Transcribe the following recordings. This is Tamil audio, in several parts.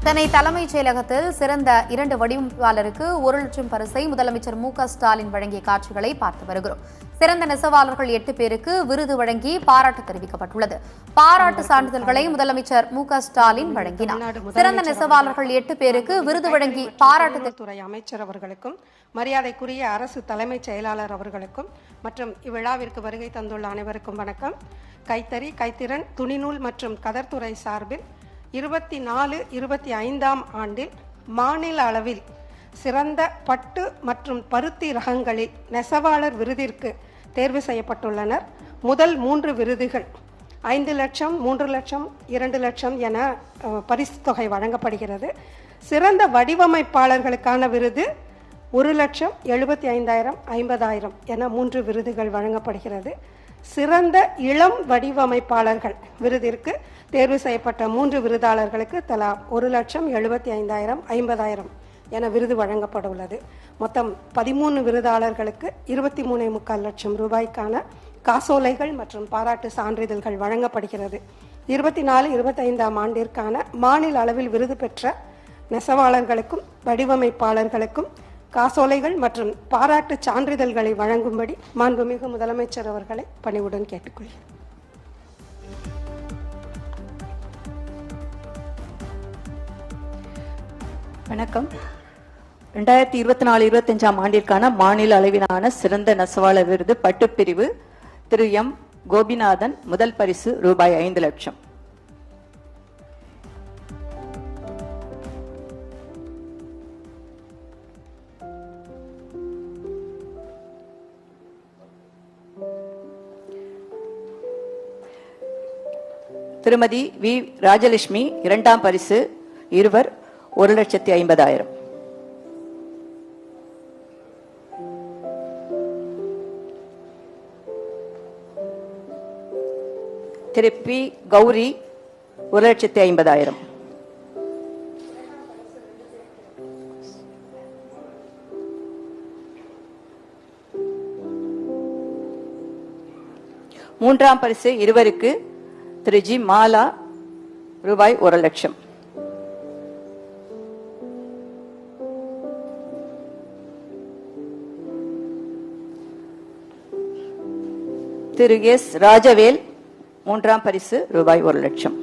சென்னை தலைமைச் செயலகத்தில் சிறந்த 2 வடிவமைப்பாளருக்கு 1 லட்சம் பரிசை முதலமைச்சர் மு.க.ஸ்டாலின் வழங்கிய காட்சிகளை பார்த்து வருகிறோம். சிறந்த நெசவாளர்கள் 8 பேருக்கு விருது வழங்கி பாராட்டு தெரிவிக்கப்பட்டுள்ளது. பாராட்டு சான்றிதழ்களை முதலமைச்சர் மு.க.ஸ்டாலின் வழங்கினார். சிறந்த நெசவாளர்கள் 8 பேருக்கு விருது வழங்கி பாராட்டு துறை அமைச்சர் அவர்களுக்கும் மரியாதைக்குரிய அரசு தலைமைச் செயலாளர் அவர்களுக்கும் மற்றும் இவ்விழாவிற்கு வருகை தந்துள்ள அனைவருக்கும் வணக்கம். கைத்தறி, கைத்திறன், துணிநூல் மற்றும் கதர்துறை சார்பில் 24-25ஆம் ஆண்டில் மாநில அளவில் சிறந்த பட்டு மற்றும் பருத்தி ரகங்களில் நெசவாளர் விருதிற்கு தேர்வு செய்யப்பட்டுள்ளனர். முதல் 3 விருதுகள் 5 லட்சம், 3 லட்சம், 2 லட்சம் என பரிசு தொகை வழங்கப்படுகிறது. சிறந்த வடிவமைப்பாளர்களுக்கான விருது 1,75,000, 50,000 என 3 விருதுகள் வழங்கப்படுகிறது. சிறந்த இளம் வடிவமைப்பாளர்கள் விருதிற்கு தேர்வு செய்யப்பட்ட 3 விருதாளர்களுக்கு தலா 1,75,000, 50,000 என விருது வழங்கப்பட உள்ளது. மொத்தம் 13 விருதாளர்களுக்கு 23.25 லட்சம் ரூபாய்க்கான காசோலைகள் மற்றும் பாராட்டு சான்றிதழ்கள் வழங்கப்படுகிறது. 24-25ஆம் ஆண்டிற்கான மாநில அளவில் விருது பெற்ற நெசவாளர்களுக்கும் வடிவமைப்பாளர்களுக்கும் காசோலைகள் மற்றும் பாராட்டு சான்றிதழ்களை வழங்கும்படி மாண்புமிகு முதலமைச்சர் அவர்களை பணிவுடன் கேட்டுக்கொள்கிறேன். வணக்கம். 2024-25ஆம் ஆண்டிற்கான மாநில அளவிலான சிறந்த நெசவாளர் விருது பட்டுப்பிரிவு திரு எம். கோபிநாதன். முதல் பரிசு ரூபாய் 5 லட்சம். திருமதி வி. ராஜலட்சுமி. 2ஆம் பரிசு இருவர் 1,50,000. திரு பி. கௌரி 1,50,000. மூன்றாம் பரிசு இருவருக்கு திரு ஜி. மாலா ரூபாய் 1 லட்சம். திரு எஸ். ராஜவேல் 3ஆம் பரிசு ரூபாய் 1 லட்சம்.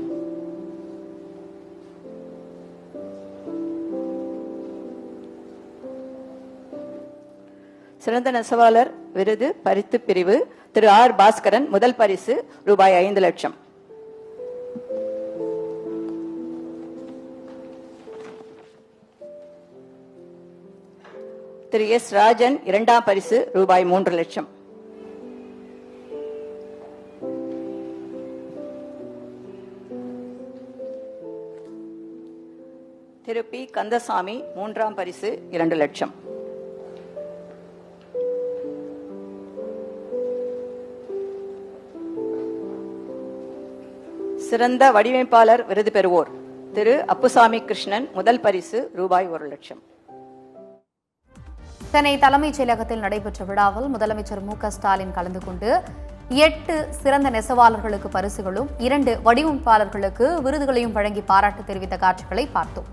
சிறந்த நெசவாளர் விருது பரிசு பிரிவு திரு ஆர். பாஸ்கரன். முதல் பரிசு ரூபாய் 5 லட்சம். திரு எஸ். ராஜன் 2ஆம் பரிசு ரூபாய் 3 லட்சம். திரு பி. கந்தசாமி 3ஆம் பரிசு 2 லட்சம். சிறந்த வடிவமைப்பாளர் விருது பெறுவோர் திரு அப்புசாமி கிருஷ்ணன். முதல் பரிசு ரூபாய் 1 லட்சம். சென்னை தலைமைச் செயலகத்தில் நடைபெற்ற விழாவில் முதலமைச்சர் மு.க.ஸ்டாலின் கலந்து கொண்டு 8 சிறந்த நெசவாளர்களுக்கு பரிசுகளும் 2 வடிவமைப்பாளர்களுக்கு விருதுகளையும் வழங்கி பாராட்டு தெரிவித்த காட்சிகளை பார்த்தோம்.